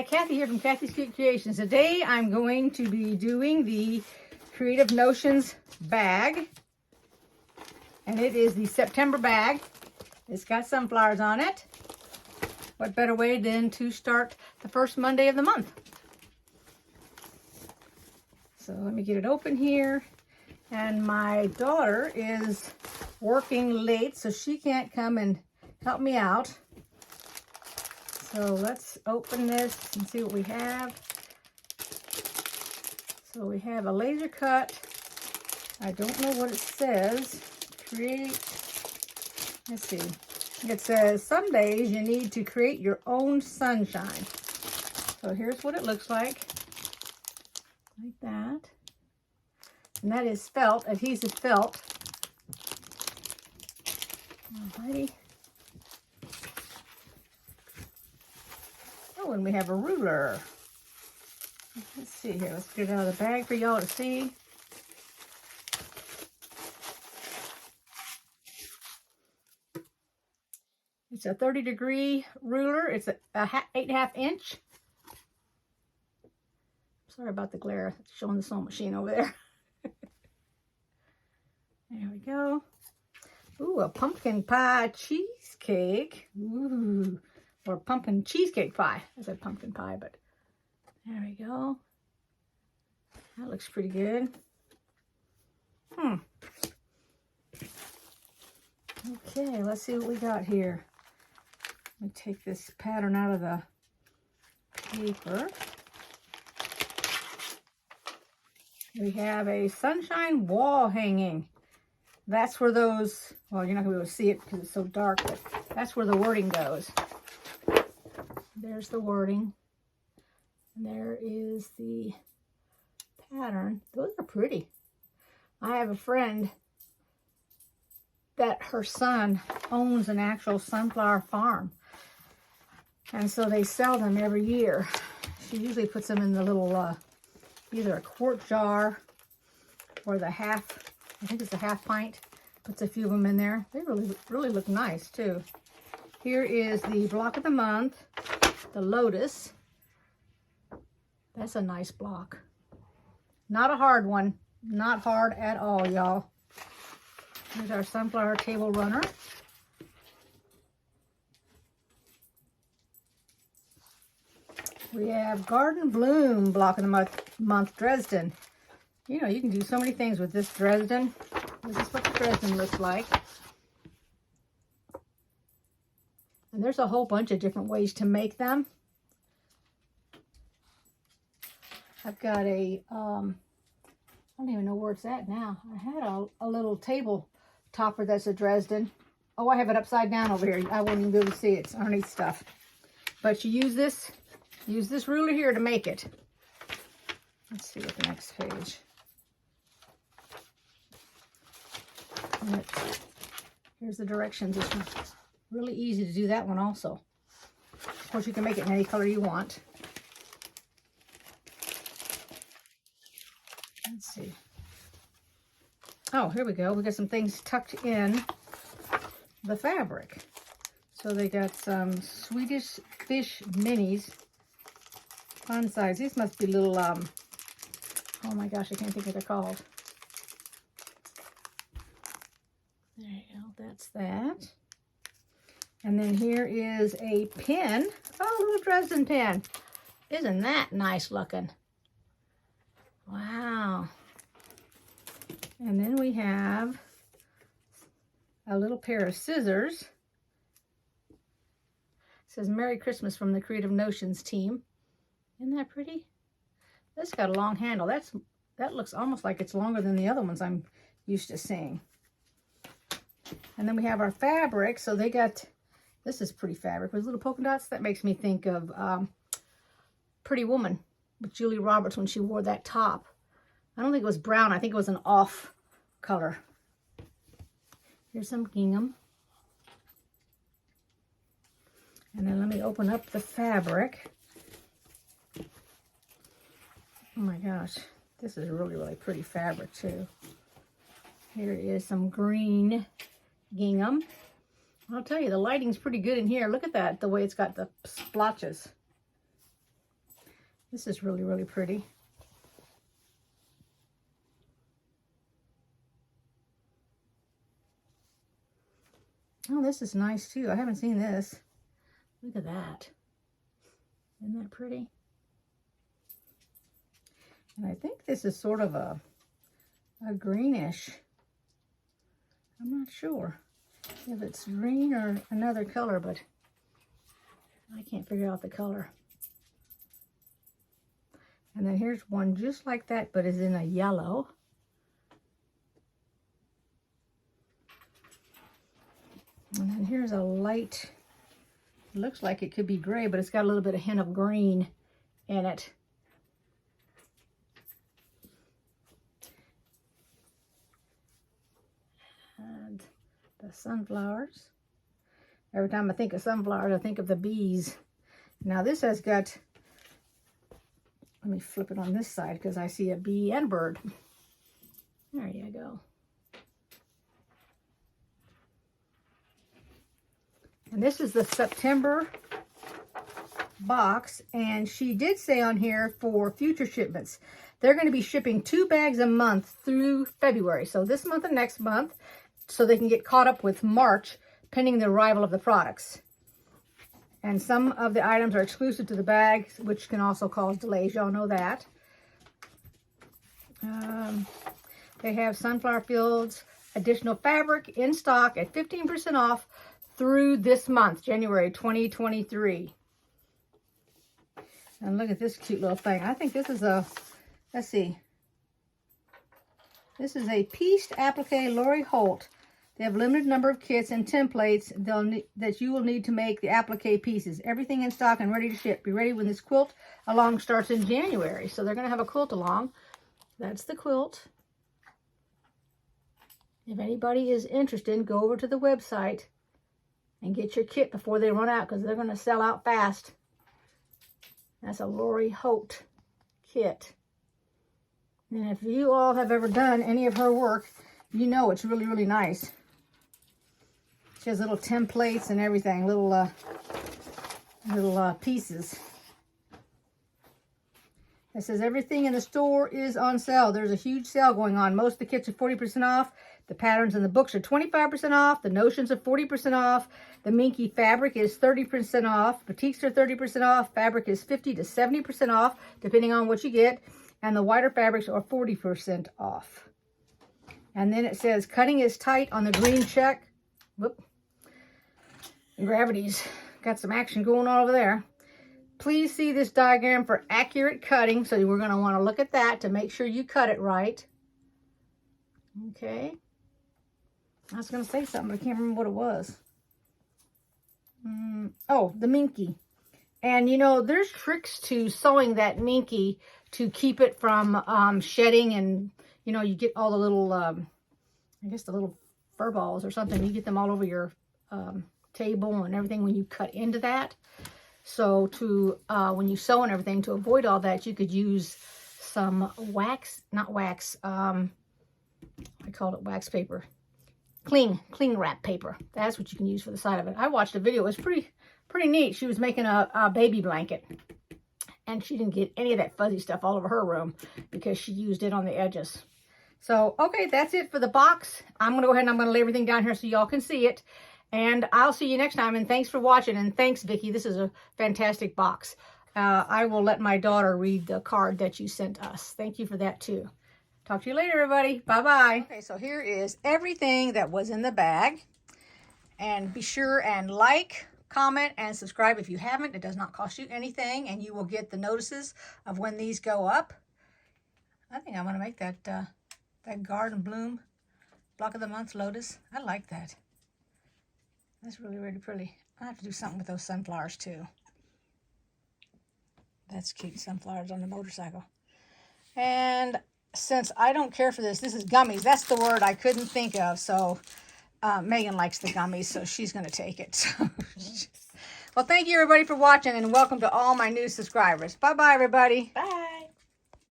Hi, Kathy here from kathyskutekreations. Today I'm going to be doing the Creative Notions bag. And it is the September bag. It's got sunflowers on it. What better way than to start the first Monday of the month? So let me get it open here. And my daughter is working late, so she can't come and help me out. So let's open this and see what we have. So we have a laser cut. I don't know what it says. Create, let's see. It says, some days you need to create your own sunshine. So here's what it looks like that. And that is felt, adhesive felt. Alrighty. Oh, and we have a ruler. Let's see here. Let's get it out of the bag for y'all to see. It's a 30-degree ruler. It's a 8.5 inch. Sorry about the glare. It's showing the sewing machine over there. There we go. Ooh, a pumpkin pie cheesecake. Ooh. Or pumpkin cheesecake pie. I said pumpkin pie, but there we go. That looks pretty good. Okay, let's see what we got here. Let me take this pattern out of the paper. We have a sunshine wall hanging. That's where those, well, you're not going to be able to see it because it's so dark, but that's where the wording goes. There's the wording. And there is the pattern. Those are pretty. I have a friend that her son owns an actual sunflower farm. And so they sell them every year. She usually puts them in the little, either a quart jar or the half, I think it's a half pint. Puts a few of them in there. They really look nice too. Here is the block of the month. The lotus. That's a nice block. Not a hard one. Not hard at all, y'all. Here's our sunflower table runner. We have Garden Bloom block of the month Dresden. You know, you can do so many things with this Dresden. This is what the Dresden looks like. And there's a whole bunch of different ways to make them. I've got a, I don't even know where it's at now. I had a little table topper that's a Dresden. Oh, I have it upside down over here. I won't even be able to see it. It's underneath stuff. But you use this ruler here to make it. Let's see what the next page. Here's the directions. It's really easy to do that one also. Of course, you can make it in any color you want. Let's see. Oh, here we go. We got some things tucked in the fabric. So they got some Swedish fish minis. Fun size. These must be little, oh my gosh, I can't think what they're called. There you go. That's that. And then here is a pin. Oh, a little Dresden pin. Isn't that nice looking? Wow. And then we have a little pair of scissors. It says Merry Christmas from the Creative Notions team. Isn't that pretty? This got a long handle. That looks almost like it's longer than the other ones I'm used to seeing. And then we have our fabric. So they got, this is pretty fabric with little polka dots. That makes me think of Pretty Woman with Julia Roberts when she wore that top. I don't think it was brown. I think it was an off color. Here's some gingham. And then let me open up the fabric. Oh my gosh. This is really pretty fabric too. Here is some green gingham. I'll tell you, the lighting's pretty good in here. Look at that, the way it's got the splotches. This is really, really pretty. Oh, this is nice too. I haven't seen this. Look at that. Isn't that pretty? And I think this is sort of a greenish. I'm not sure if it's green or another color, but I can't figure out the color. And then here's one just like that, but is in a yellow. And then here's a light, it looks like it could be gray, but it's got a little bit of hint of green in it. And the sunflowers. Every time I think of sunflowers, I think of the bees. Now this has got, let me flip it on this side because I see a bee and bird. There you go. And this is the September box, and she did say on here for future shipments, they're going to be shipping 2 bags a month through February. So this month and next month, so they can get caught up with March, pending the arrival of the products. And some of the items are exclusive to the bags, which can also cause delays. Y'all know that. They have sunflower fields, additional fabric in stock at 15% off through this month, January 2023. And look at this cute little thing. I think this is a, let's see. This is a pieced applique Lori Holt. They have a limited number of kits and templates that you will need to make the applique pieces. Everything in stock and ready to ship. Be ready when this quilt along starts in January. So they're going to have a quilt along. That's the quilt. If anybody is interested, go over to the website and get your kit before they run out, because they're going to sell out fast. That's a Lori Holt kit. And if you all have ever done any of her work, you know it's really, really nice. She has little templates and everything, little pieces. It says everything in the store is on sale. There's a huge sale going on. Most of the kits are 40% off. The patterns and the books are 25% off. The notions are 40% off. The minky fabric is 30% off. Batiks are 30% off. Fabric is 50 to 70% off, depending on what you get. And the wider fabrics are 40% off. And then it says cutting is tight on the green check. Whoop. Gravity's got some action going on over there. Please see this diagram for accurate cutting. So we're going to want to look at that to make sure you cut it right. Okay. I was going to say something, but I can't remember what it was. Oh, the minky. And, you know, there's tricks to sewing that minky to keep it from shedding. And, you know, you get all the little, I guess the little fur balls or something. You get them all over your table and everything when you cut into that. So to when you sew and everything, to avoid all that, you could use some wax, not wax, I called it wax paper. Cling wrap paper. That's what you can use for the side of it. I watched a video. It was pretty neat. She was making a baby blanket. And she didn't get any of that fuzzy stuff all over her room because she used it on the edges. So, okay, that's it for the box. I'm going to go ahead and I'm going to lay everything down here so y'all can see it. And I'll see you next time. And thanks for watching. And thanks, Vicki. This is a fantastic box. I will let my daughter read the card that you sent us. Thank you for that, too. Talk to you later, everybody. Bye-bye. Okay, so here is everything that was in the bag. And be sure and like, comment, and subscribe if you haven't. It does not cost you anything, and you will get the notices of when these go up. I think I'm going to make that that garden bloom block of the month lotus. I like that. That's really, really pretty. I have to do something with those sunflowers too. That's cute, sunflowers on the motorcycle. And since I don't care for this, this is gummies. That's the word I couldn't think of. So Megan likes the gummies, so she's going to take it. Well, thank you, everybody, for watching, and welcome to all my new subscribers. Bye-bye, everybody. Bye.